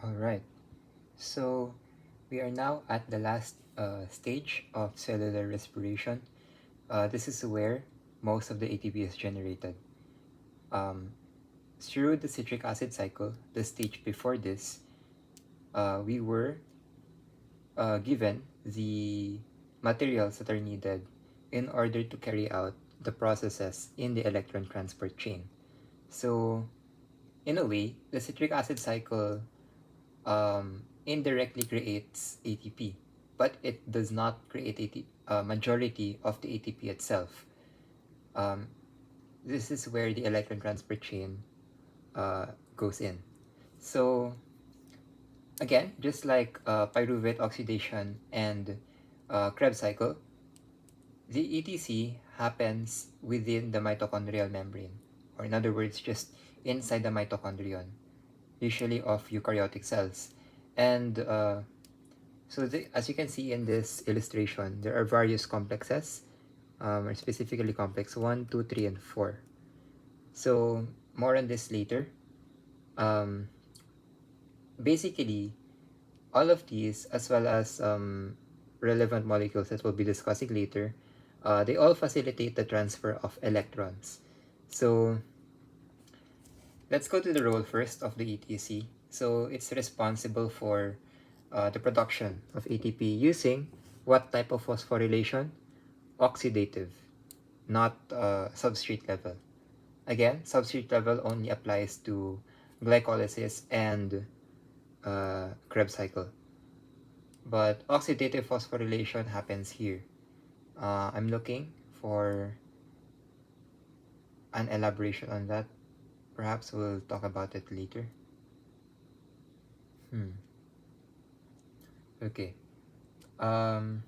Alright, so we are now at the last stage of cellular respiration. This is where most of the ATP is generated. Um, Through the citric acid cycle, the stage before this, we were given the materials that are needed in order to carry out the processes in the electron transport chain. So, in a way, the citric acid cycle indirectly creates ATP, but it does not create majority of the ATP itself. Um, this is where the electron transport chain goes in. So again, just like pyruvate oxidation and Krebs cycle, the ETC happens within the mitochondrial membrane, or in other words, just inside the mitochondrion, usually of eukaryotic cells. And as you can see in this illustration, there are various complexes, or specifically complex 1, 2, 3, and 4. So more on this later. Um, Basically, all of these, as well as relevant molecules that we'll be discussing later, they all facilitate the transfer of electrons. So let's go to the role first of the ETC. So it's responsible for the production of ATP using what type of phosphorylation? Oxidative, not substrate level. Again, substrate level only applies to glycolysis and Krebs cycle. But oxidative phosphorylation happens here. I'm looking for an elaboration on that. Perhaps we'll talk about it later. Okay. Um,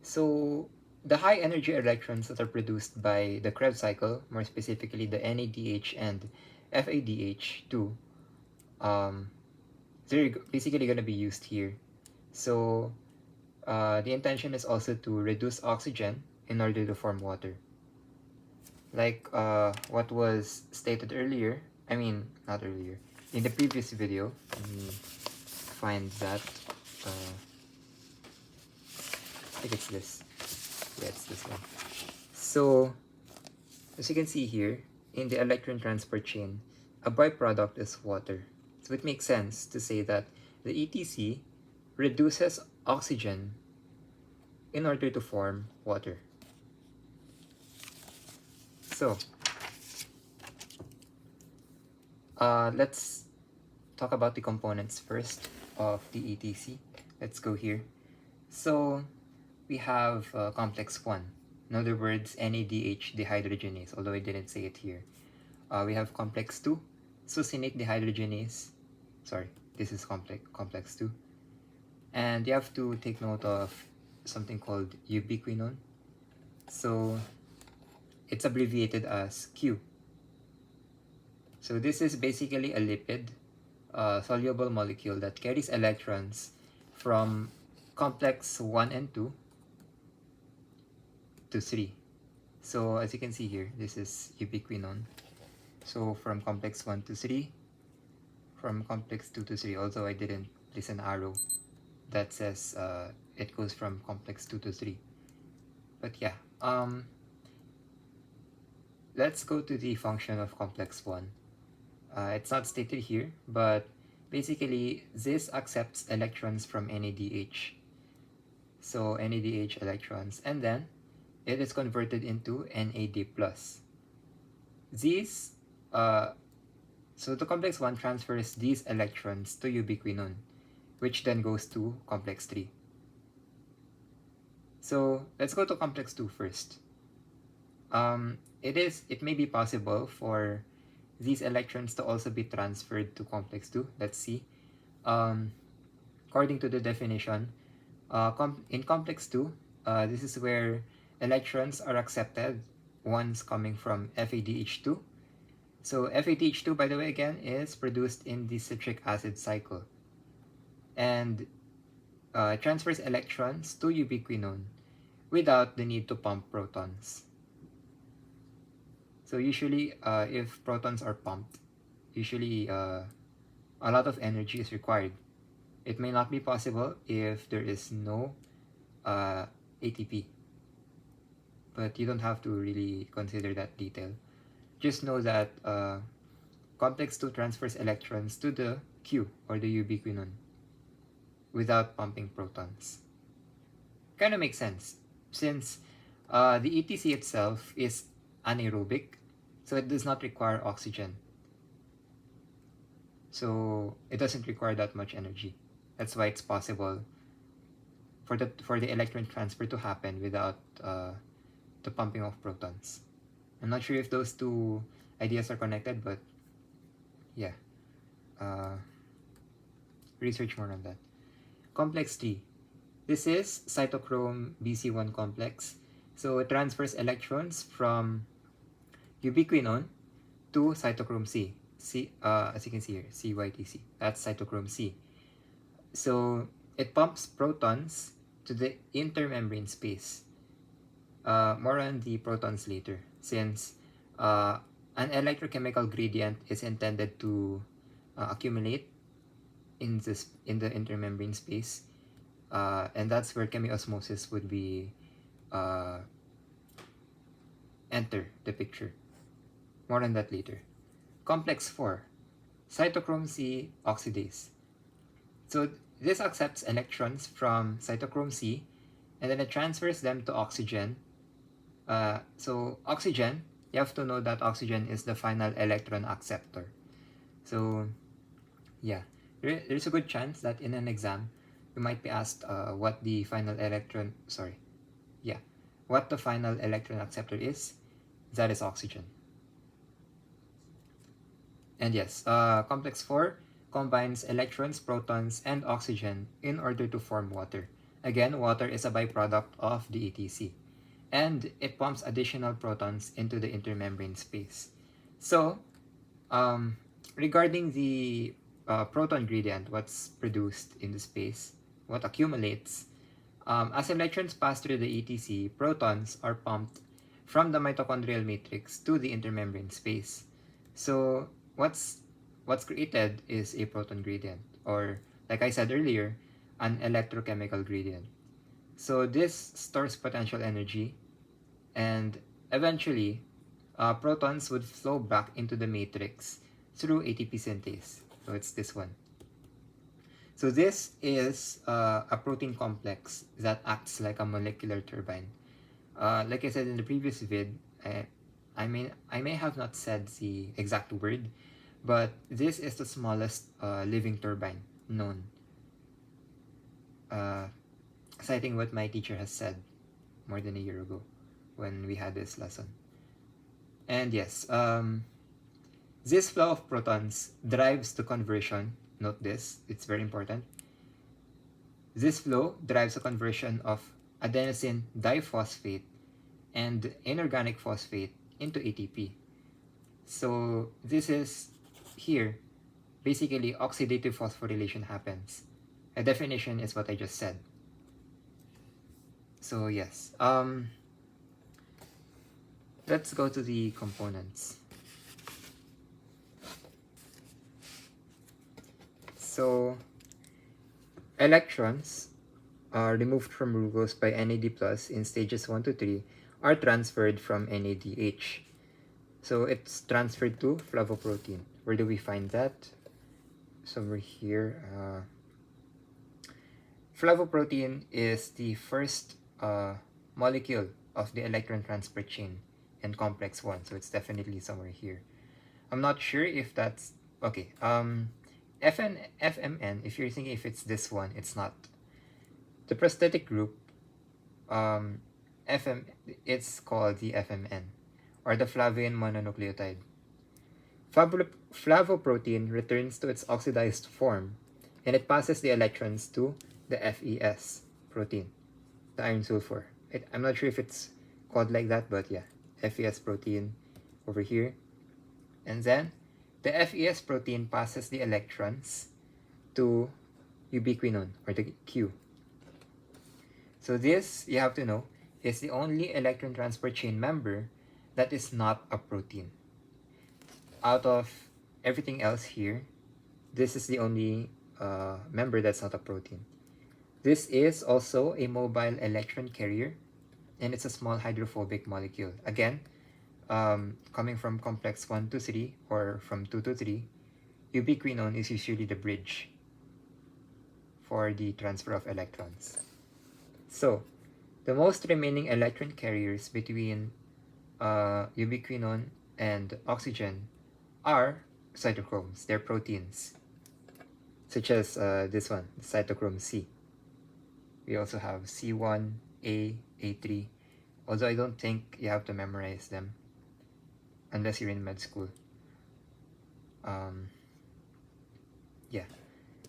so the high energy electrons that are produced by the Krebs cycle, more specifically the NADH and FADH2, um, they're basically going to be used here. So the intention is also to reduce oxygen in order to form water. Like what was stated earlier, I mean, not earlier, in the previous video, let me find that. I think it's this. Yeah, it's this one. So, as you can see here, in the electron transport chain, a byproduct is water. So it makes sense to say that the ETC reduces oxygen in order to form water. So, let's talk about the components first of the ETC. Let's go here. So, we have complex 1. In other words, NADH dehydrogenase, although I didn't say it here. We have complex 2, succinate dehydrogenase. Sorry, this is complex 2. And you have to take note of something called ubiquinone. So it's abbreviated as Q. So this is basically a lipid soluble molecule that carries electrons from complex 1 and 2 to 3. So as you can see here, this is ubiquinone. So from complex 1 to 3, from complex 2 to 3, although I didn't place an arrow that says it goes from complex 2 to 3. But yeah, let's go to the function of complex 1. It's not stated here, but basically this accepts electrons from NADH. So NADH electrons, and then it is converted into NAD+. These, so the complex 1 transfers these electrons to ubiquinone, which then goes to complex 3. So let's go to complex 2 first. It may be possible for these electrons to also be transferred to complex 2. Let's see. According to the definition, in complex 2, this is where electrons are accepted, ones coming from FADH2. So FADH2, by the way, again, is produced in the citric acid cycle. And transfers electrons to ubiquinone without the need to pump protons. So usually, if protons are pumped, usually a lot of energy is required. It may not be possible if there is no ATP, but you don't have to really consider that detail. Just know that complex 2 transfers electrons to the Q or the ubiquinon without pumping protons. Kind of makes sense since the ETC itself is anaerobic, so it does not require oxygen. So it doesn't require that much energy. That's why it's possible for the electron transfer to happen without the pumping of protons. I'm not sure if those two ideas are connected, but yeah. Research more on that. Complex 3. This is cytochrome BC1 complex. So it transfers electrons from ubiquinone to cytochrome C. As you can see here, CYTC. That's cytochrome C. So it pumps protons to the intermembrane space. More on the protons later, since an electrochemical gradient is intended to accumulate in the intermembrane space, and that's where chemiosmosis would be enter the picture. More on that later. Complex 4, cytochrome C oxidase. So this accepts electrons from cytochrome C, and then it transfers them to oxygen. So oxygen, you have to know that oxygen is the final electron acceptor. So yeah, there's a good chance that in an exam, you might be asked what the final electron acceptor is. That is oxygen. And yes, complex 4 combines electrons, protons, and oxygen in order to form water. Again, water is a byproduct of the ETC. And it pumps additional protons into the intermembrane space. So, regarding the proton gradient, what's produced in the space, what accumulates, as electrons pass through the ETC, protons are pumped from the mitochondrial matrix to the intermembrane space. So what's created is a proton gradient, or like I said earlier, an electrochemical gradient. So this stores potential energy, and eventually protons would flow back into the matrix through ATP synthase. So it's this one. So this is a protein complex that acts like a molecular turbine. Like I said in the previous vid, I may have not said the exact word, but this is the smallest living turbine known. Citing what my teacher has said more than a year ago when we had this lesson. And yes, this flow of protons drives the conversion. Note this, it's very important. This flow drives the conversion of adenosine diphosphate and inorganic phosphate into ATP. So this is here, basically oxidative phosphorylation happens. A definition is what I just said. So yes, let's go to the components. So electrons are removed from glucose by NAD+ in stages 1 to 3 are transferred from NADH. So it's transferred to flavoprotein. Where do we find that? Somewhere here. Flavoprotein is the first molecule of the electron transport chain in complex 1. So it's definitely somewhere here. I'm not sure if that's... Okay. FMN, if you're thinking if it's this one, it's not. The prosthetic group, it's called the FMN, or the flavian mononucleotide. Flavoprotein returns to its oxidized form, and it passes the electrons to the FES protein, the iron sulfur. I'm not sure if it's called like that, but yeah, FES protein over here. And then the FES protein passes the electrons to ubiquinone, or the Q. So this, you have to know, is the only electron transport chain member that is not a protein. Out of everything else here, This is the only member that's not a protein. This is also a mobile electron carrier, and it's a small hydrophobic molecule. Again, coming from complex 1 to 3 or from 2 to 3, ubiquinone is usually the bridge for the transfer of electrons. So, the most remaining electron carriers between ubiquinone and oxygen are cytochromes. They're proteins, such as this one, cytochrome C. We also have C1, A, A3, although I don't think you have to memorize them unless you're in med school. Yeah.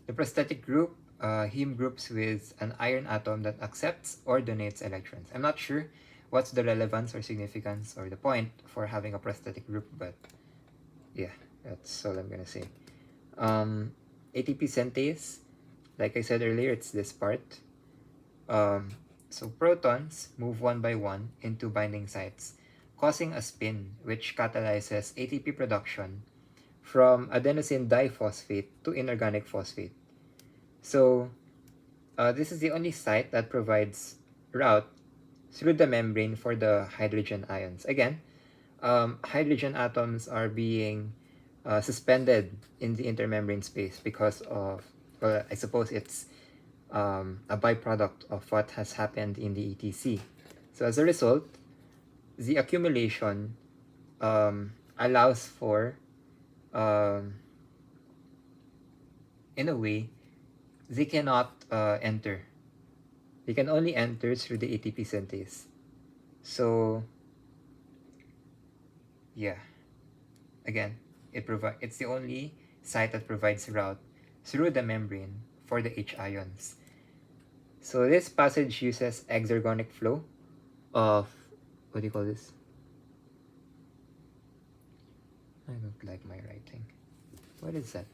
The prosthetic group, heme groups with an iron atom that accepts or donates electrons. I'm not sure what's the relevance or significance or the point for having a prosthetic group, but yeah, that's all I'm gonna say. ATP synthase, like I said earlier, it's this part. So protons move one by one into binding sites, causing a spin which catalyzes ATP production from adenosine diphosphate to inorganic phosphate. So this is the only site that provides route through the membrane for the hydrogen ions. Again, hydrogen atoms are being suspended in the intermembrane space because of, well, I suppose it's a byproduct of what has happened in the ETC. So as a result, the accumulation allows for, in a way, they cannot enter. They can only enter through the ATP synthase. So, yeah. Again, it's the only site that provides route through the membrane for the H ions. So this passage uses exergonic flow of, what do you call this? I don't like my writing. What is that?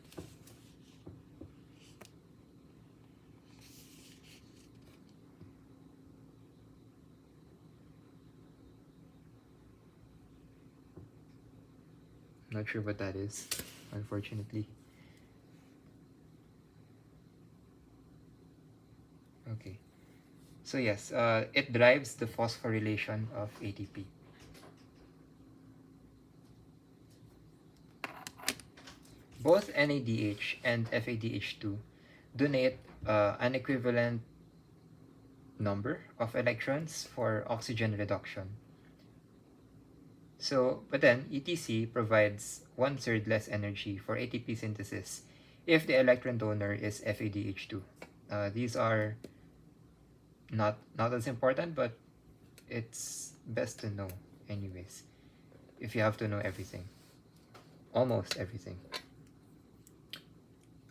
Not sure what that is, unfortunately. Okay. So yes, it drives the phosphorylation of ATP. Both NADH and FADH2 donate an equivalent number of electrons for oxygen reduction. So, but then ETC provides 1/3 less energy for ATP synthesis if the electron donor is FADH2. These are not as important, but it's best to know anyways, if you have to know everything. Almost everything.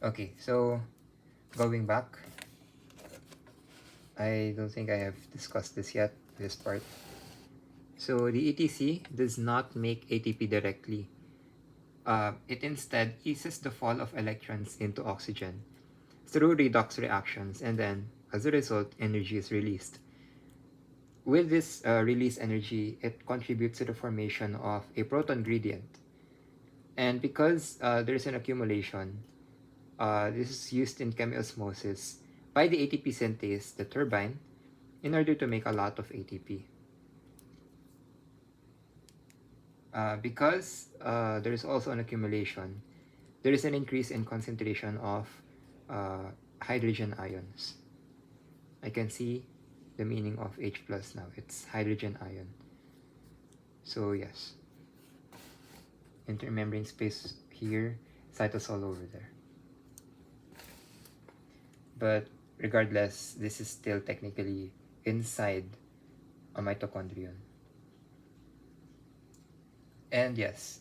Okay, so going back, I don't think I have discussed this yet, this part. So the ETC does not make ATP directly. It instead eases the fall of electrons into oxygen through redox reactions, and then, as a result, energy is released. With this released energy, it contributes to the formation of a proton gradient. And because there's an accumulation, this is used in chemiosmosis by the ATP synthase, the turbine, in order to make a lot of ATP. Because there is also an accumulation, there is an increase in concentration of hydrogen ions. I can see the meaning of H plus now. It's hydrogen ion. So yes, intermembrane space here, cytosol over there. But regardless, this is still technically inside a mitochondrion. And yes,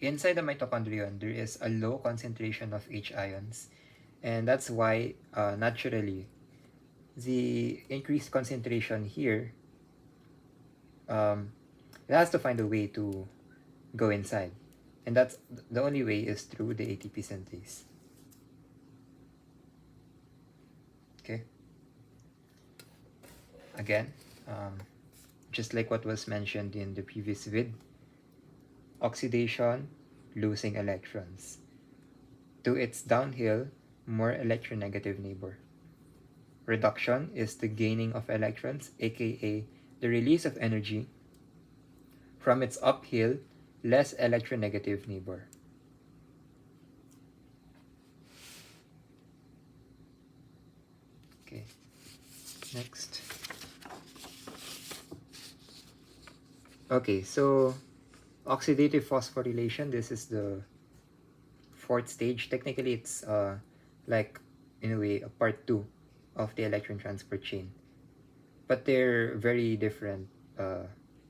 inside the mitochondrion, there is a low concentration of H ions. And that's why, naturally, the increased concentration here, it has to find a way to go inside. And that's the only way is through the ATP synthase. Okay. Again, just like what was mentioned in the previous vid, oxidation, losing electrons. to its downhill, more electronegative neighbor. Reduction is the gaining of electrons, aka the release of energy, from its uphill, less electronegative neighbor. Okay, next. Okay, so oxidative phosphorylation, this is the fourth stage. Technically, it's like, in a way, a part 2 of the electron transport chain. But they're very different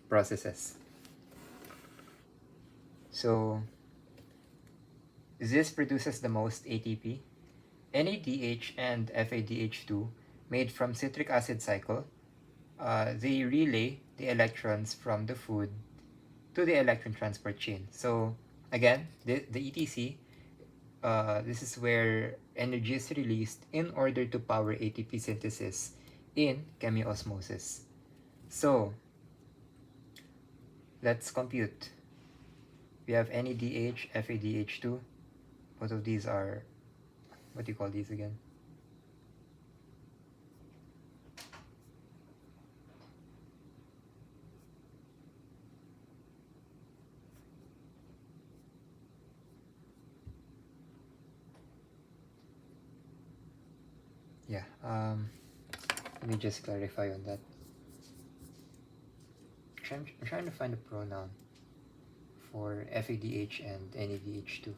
processes. So, this produces the most ATP. NADH and FADH2 made from citric acid cycle, they relay the electrons from the food to the electron transport chain. So again, the ETC, this is where energy is released in order to power ATP synthesis in chemiosmosis. So let's compute. We have NADH, FADH2. Both of these are, what do you call these again? Yeah, let me just clarify on that. I'm trying to find a pronoun for FADH and NADH2.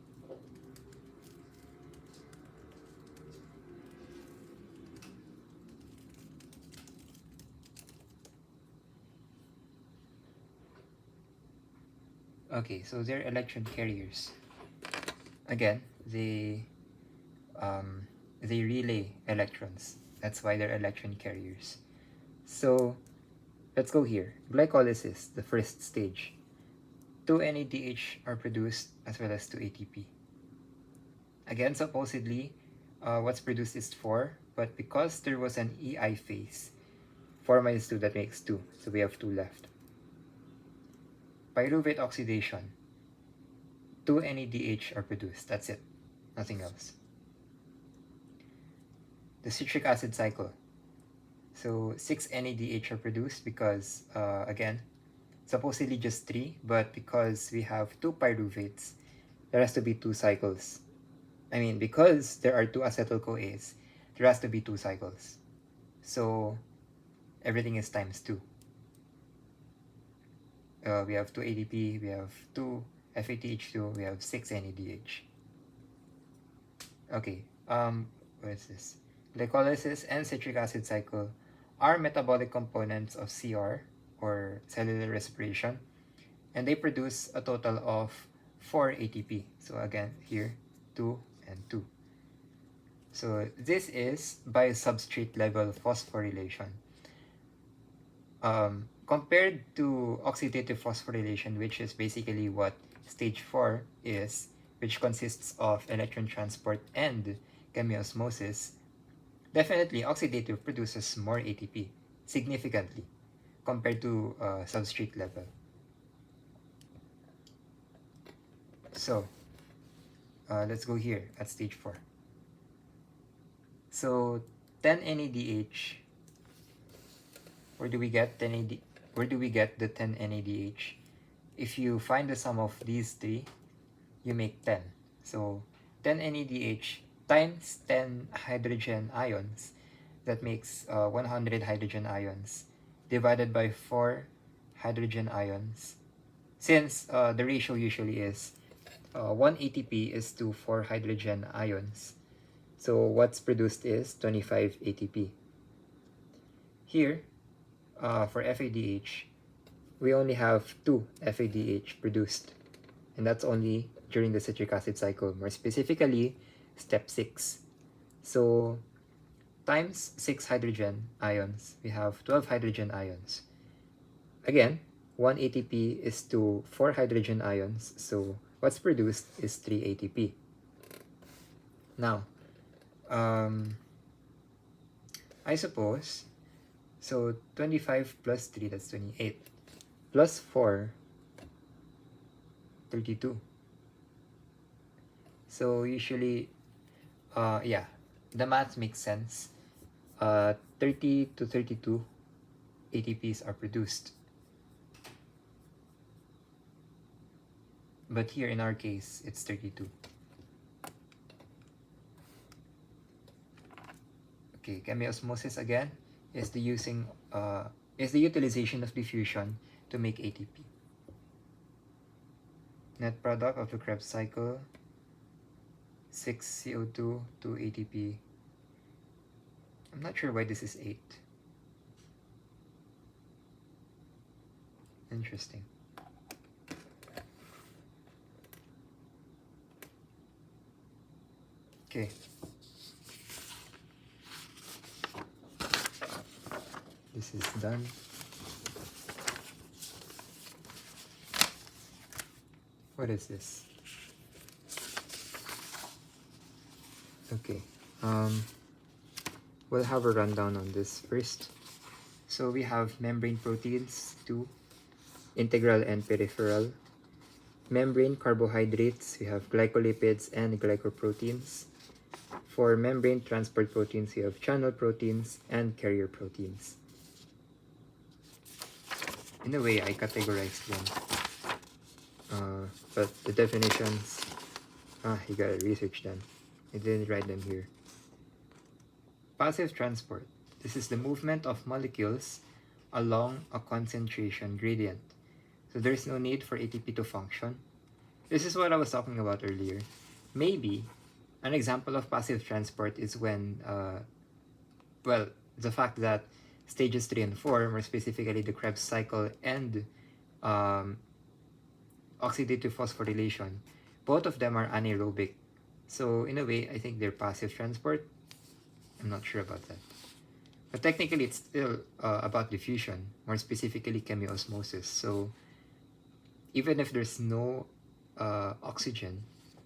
Okay, so they're electron carriers. Again, they relay electrons. That's why they're electron carriers. So let's go here. Glycolysis, the first stage. 2 NADH are produced as well as 2 ATP. Again, supposedly, what's produced is 4, but because there was an EI phase, 4 minus 2, that makes 2. So we have 2 left. Pyruvate oxidation. 2 NADH are produced. That's it. Nothing else. The citric acid cycle. So 6 NADH are produced because, again, supposedly just 3, but because we have 2 pyruvates, there has to be 2 cycles. I mean, because there are 2 acetyl-CoAs, there has to be 2 cycles. So everything is times 2. We have 2 ADP, we have 2 FATH2, we have 6 NADH. Okay, what is this? Glycolysis and citric acid cycle are metabolic components of CR, or cellular respiration, and they produce a total of 4 ATP. So again, here, 2 and 2. So this is by substrate level phosphorylation. Compared to oxidative phosphorylation, which is basically what stage 4 is, which consists of electron transport and chemiosmosis, definitely oxidative produces more ATP, significantly, compared to substrate level. So, let's go here at stage 4. So, 10 NADH, where do we get 10 AD? Where do we get the 10 NADH? If you find the sum of these 3, you make 10. So 10 NADH times 10 hydrogen ions, that makes 100 hydrogen ions, divided by 4 hydrogen ions. Since the ratio usually is 1 ATP is to 4 hydrogen ions. So what's produced is 25 ATP. Here, for FADH, we only have 2 FADH produced, and that's only during the citric acid cycle, more specifically step 6. So times 6 hydrogen ions, we have 12 hydrogen ions. Again, 1 ATP is to 4 hydrogen ions, so what's produced is 3 ATP. Now, I suppose, so 25 plus 3, that's 28. Plus 4, 32. So usually Yeah, the math makes sense. 30 to 32 ATPs are produced. But here in our case, it's 32. Okay, chemiosmosis again is is the utilization of diffusion to make ATP. Net product of the Krebs cycle, 6 CO2, 2 ATP. I'm not sure why this is 8. Interesting. Okay. This is done. What is this? Okay. We'll have a rundown on this first. So we have membrane proteins, 2, integral and peripheral. Membrane carbohydrates, we have glycolipids and glycoproteins. For membrane transport proteins, we have channel proteins and carrier proteins. In a way, I categorized them. But the definitions, you gotta research them. I didn't write them here. Passive transport. This is the movement of molecules along a concentration gradient. So there's no need for ATP to function. This is what I was talking about earlier. Maybe an example of passive transport is when, the fact that stages 3 and 4, more specifically the Krebs cycle and oxidative phosphorylation, both of them are anaerobic. So in a way, I think they're passive transport. I'm not sure about that. But technically, it's still about diffusion, more specifically chemiosmosis. So even if there's no oxygen,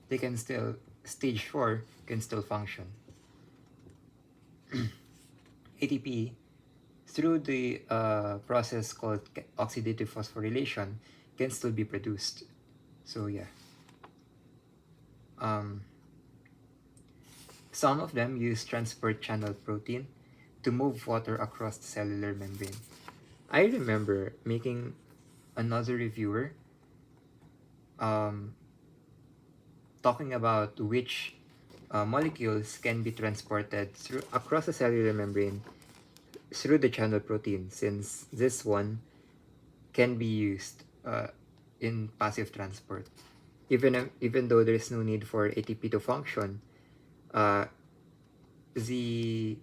they can still, stage 4 can still function. ATP, through the process called oxidative phosphorylation, can still be produced. So yeah. Some of them use transport channel protein to move water across the cellular membrane. I remember making another reviewer talking about which molecules can be transported across the cellular membrane through the channel protein, since this one can be used in passive transport. Even though there is no need for ATP to function, the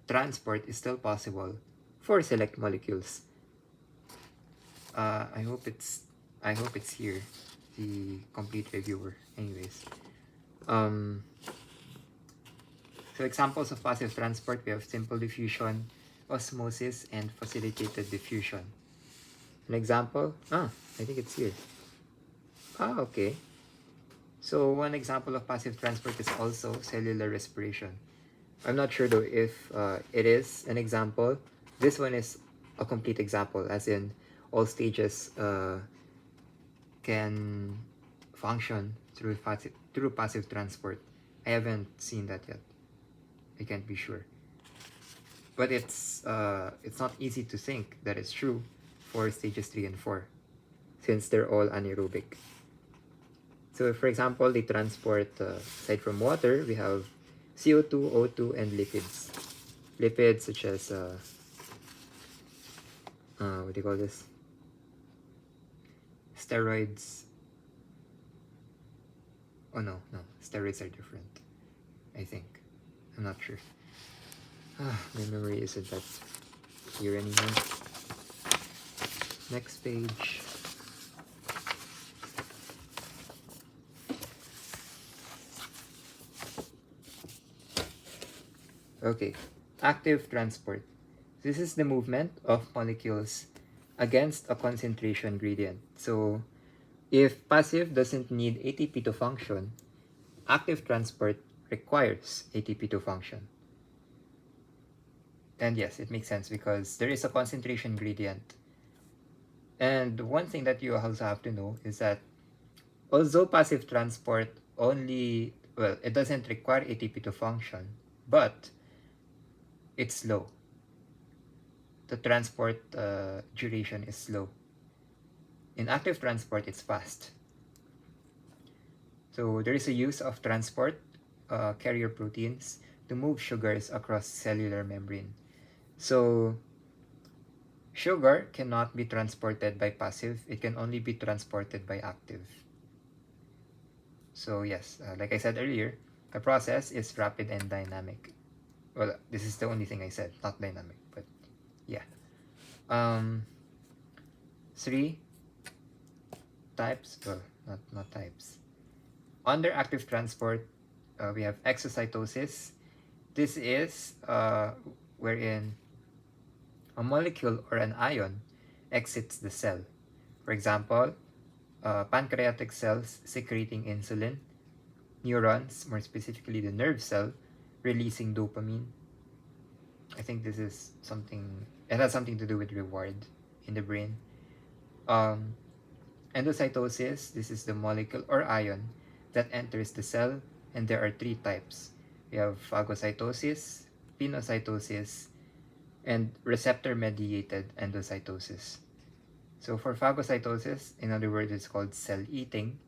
transport is still possible for select molecules. I hope it's here, the complete reviewer. Anyways, so examples of passive transport, we have simple diffusion, osmosis, and facilitated diffusion. An example, I think it's here. Okay. So one example of passive transport is also cellular respiration. I'm not sure though if it is an example. This one is a complete example, as in all stages can function through passive transport. I haven't seen that yet. I can't be sure. But it's not easy to think that it's true for stages 3 and 4, since they're all anaerobic. So for example, they transport, aside from water, we have CO2, O2, and lipids. Lipids such as, what do you call this? Steroids. Oh no, steroids are different, I think. I'm not sure. My memory isn't that clear anymore. Next page. Okay, active transport. This is the movement of molecules against a concentration gradient. So if passive doesn't need ATP to function, active transport requires ATP to function. And yes, it makes sense because there is a concentration gradient. And one thing that you also have to know is that although passive transport well, it doesn't require ATP to function, but it's slow. The transport duration is slow. In active transport, it's fast. So there is a use of transport carrier proteins to move sugars across cellular membrane. So sugar cannot be transported by passive, it can only be transported by active. So yes, like I said earlier, the process is rapid and dynamic. Well, this is the only thing I said, not dynamic, but yeah. Three types, well, not types. Under active transport, we have exocytosis. This is wherein a molecule or an ion exits the cell. For example, pancreatic cells secreting insulin, neurons, more specifically the nerve cell, releasing dopamine. I think this is something, it has something to do with reward in the brain. Endocytosis, this is the molecule or ion that enters the cell, and there are three types. We have phagocytosis, pinocytosis, and receptor-mediated endocytosis. So for phagocytosis, in other words, it's called cell eating,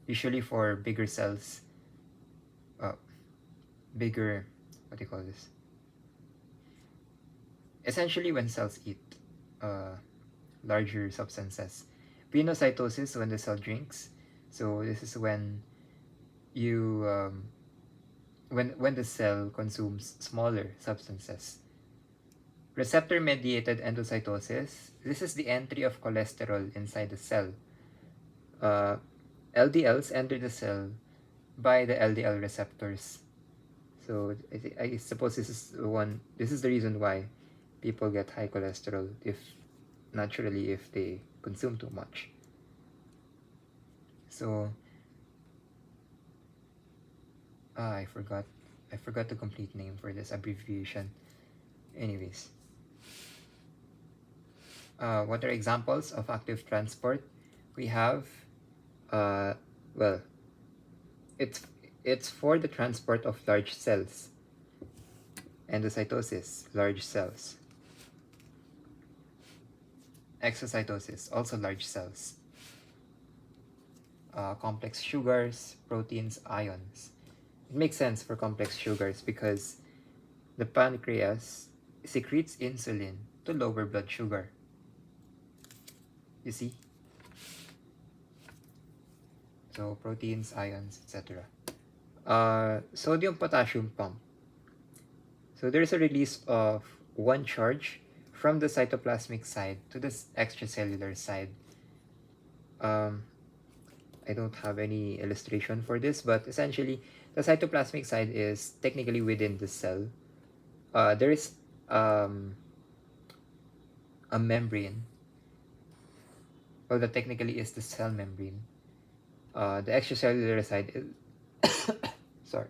usually for bigger cells, bigger, what do you call this? Essentially when cells eat larger substances. Pinocytosis, when the cell drinks. So this is when you when the cell consumes smaller substances. Receptor-mediated endocytosis, this is the entry of cholesterol inside the cell. LDLs enter the cell by the LDL receptors. So I suppose this is the reason why people get high cholesterol if they consume too much. So I forgot the complete name for this abbreviation. Anyways, what are examples of active transport? We have well, it's for the transport of large cells. Endocytosis, large cells. Exocytosis, also large cells. Complex sugars, proteins, ions. It makes sense for complex sugars because the pancreas secretes insulin to lower blood sugar. You see? So proteins, ions, etc. Sodium-potassium pump. So there's a release of one charge from the cytoplasmic side to the extracellular side. I don't have any illustration for this, but essentially the cytoplasmic side is technically within the cell. There is a membrane. Well, that technically is the cell membrane. The extracellular side is sorry.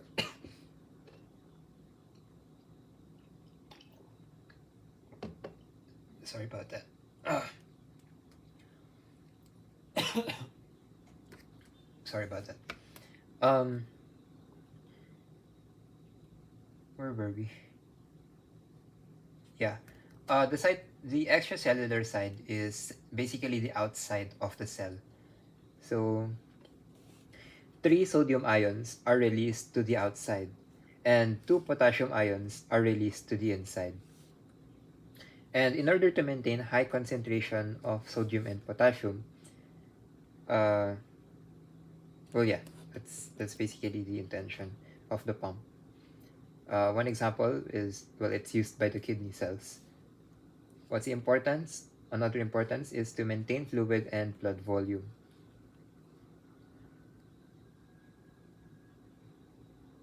Sorry about that. Sorry about that. Where were we? Yeah. The extracellular side is basically the outside of the cell. So 3 sodium ions are released to the outside and 2 potassium ions are released to the inside. And in order to maintain high concentration of sodium and potassium, well, yeah, that's basically the intention of the pump. One example is, well, it's used by the kidney cells. What's the importance? Another importance is to maintain fluid and blood volume.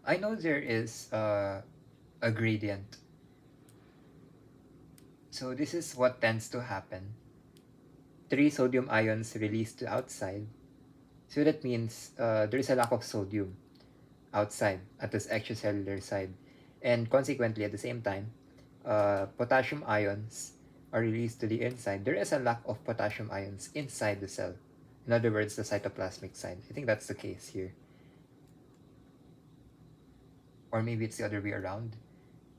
I know there is a gradient. So this is what tends to happen. 3 sodium ions released to outside. So that means there is a lack of sodium outside at this extracellular side. And consequently, at the same time, potassium ions are released to the inside. There is a lack of potassium ions inside the cell. In other words, the cytoplasmic side. I think that's the case here. or maybe it's the other way around.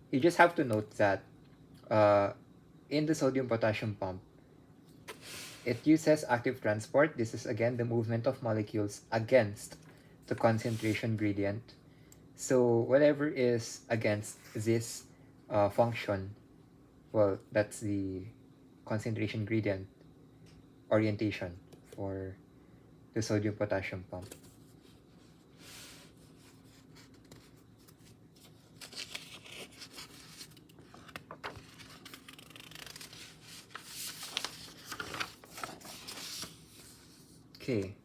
You just have to note that uh, in the sodium potassium pump, it uses active transport. This is again the movement of molecules against the concentration gradient. So whatever is against this function, well, that's the concentration gradient orientation for the sodium potassium pump. Okay,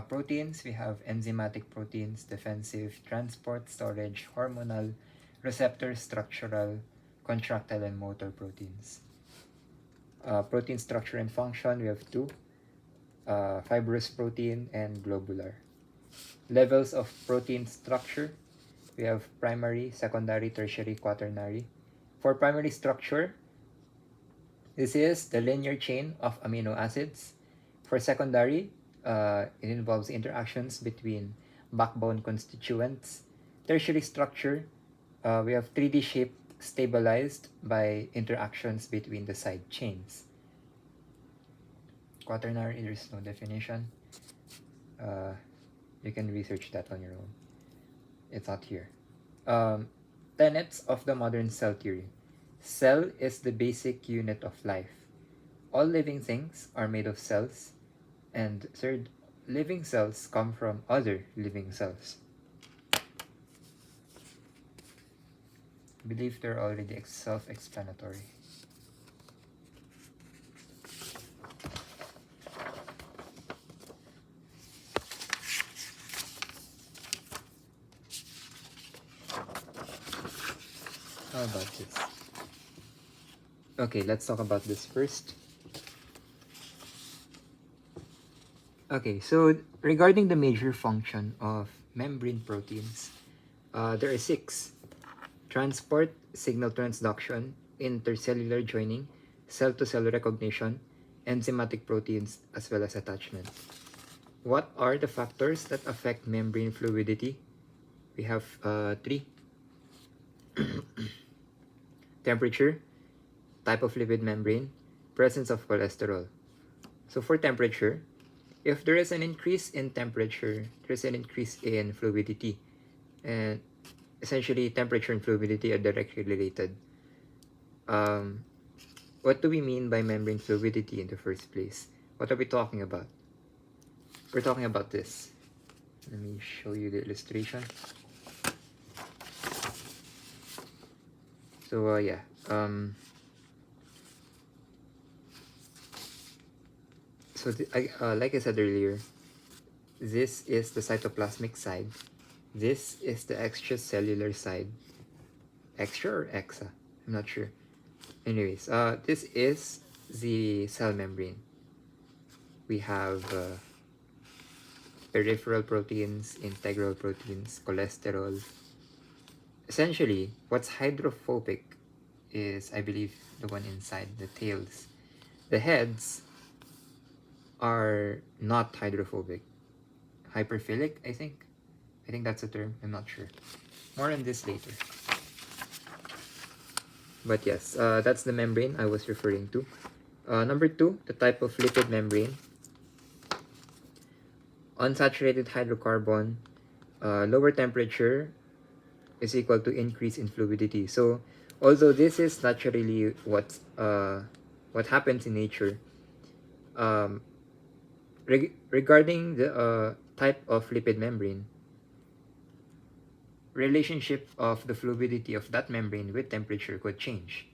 proteins, we have enzymatic proteins, defensive, transport, storage, hormonal, receptor, structural, contractile, and motor proteins. Protein structure and function, we have two, fibrous protein and globular. Levels of protein structure, we have primary, secondary, tertiary, quaternary. For primary structure, this is the linear chain of amino acids. For secondary, it involves interactions between backbone constituents. Tertiary structure, we have 3D shape stabilized by interactions between the side chains. Quaternary, there's no definition. You can research that on your own. It's not here. Tenets of the modern cell theory. Cell is the basic unit of life. All living things are made of cells. And third, living cells come from other living cells. I believe they're already self-explanatory. How about this? Okay, let's talk about this first. Okay, so regarding the major function of membrane proteins, there are 6. Transport, signal transduction, intercellular joining, cell-to-cell recognition, enzymatic proteins, as well as attachment. What are the factors that affect membrane fluidity? We have 3. Temperature, type of lipid membrane, presence of cholesterol. So for temperature, if there is an increase in temperature, there's an increase in fluidity. And essentially, temperature and fluidity are directly related. What do we mean by membrane fluidity in the first place? What are we talking about? We're talking about this. Let me show you the illustration. So yeah. So like I said earlier, this is the cytoplasmic side. This is the extracellular side. Extra or exa? I'm not sure. Anyways, this is the cell membrane. We have peripheral proteins, integral proteins, cholesterol. Essentially, what's hydrophobic is, I believe, the one inside, the tails. The heads are not hydrophobic. Hyperphilic, I think. I think that's a term. I'm not sure. More on this later. But yes, that's the membrane I was referring to. Number 2, the type of lipid membrane. Unsaturated hydrocarbon, lower temperature is equal to increase in fluidity. So, although this is naturally what happens in nature, regarding the type of lipid membrane, relationship of the fluidity of that membrane with temperature could change.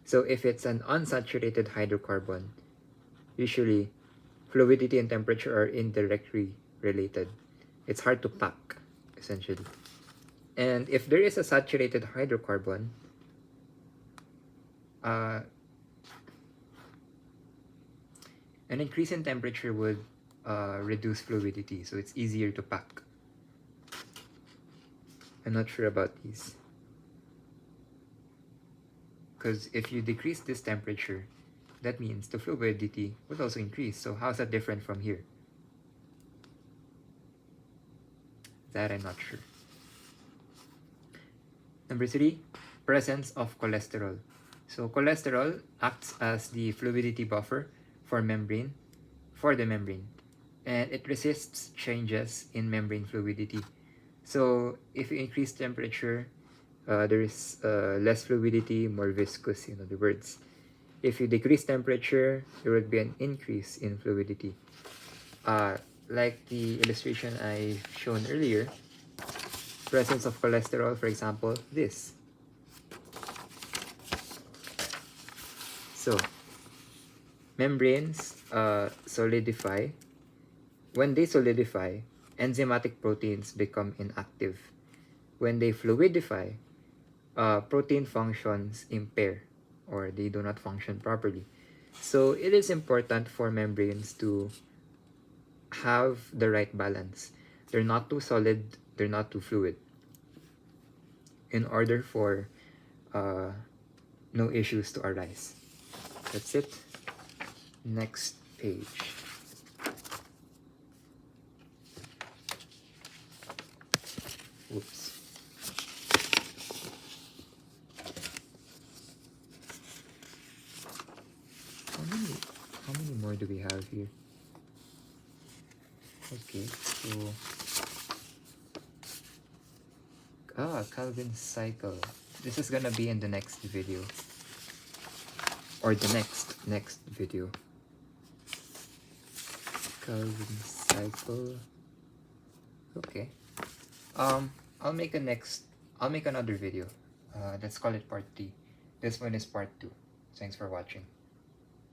So if it's an unsaturated hydrocarbon, usually fluidity and temperature are indirectly related. It's hard to pack, essentially. And if there is a saturated hydrocarbon, an increase in temperature would reduce fluidity, so it's easier to pack. I'm not sure about these. Because if you decrease this temperature, that means the fluidity would also increase. So how's that different from here? That I'm not sure. Number 3, presence of cholesterol. So cholesterol acts as the fluidity buffer for the membrane, and it resists changes in membrane fluidity. So if you increase temperature, there is less fluidity, more viscous, in other words. If you decrease temperature, there would be an increase in fluidity. Like the illustration I shown earlier, presence of cholesterol, for example, this. So, membranes solidify. When they solidify, enzymatic proteins become inactive. When they fluidify, protein functions impair, or they do not function properly. So it is important for membranes to have the right balance. They're not too solid, they're not too fluid, in order for no issues to arise. That's it. Next page. Oops. How many more do we have here? Okay, so Calvin's cycle. This is gonna be in the next video, or the next video. Calvin's cycle. Okay. I'll make another video. Let's call it part 3. This one is part 2. Thanks for watching.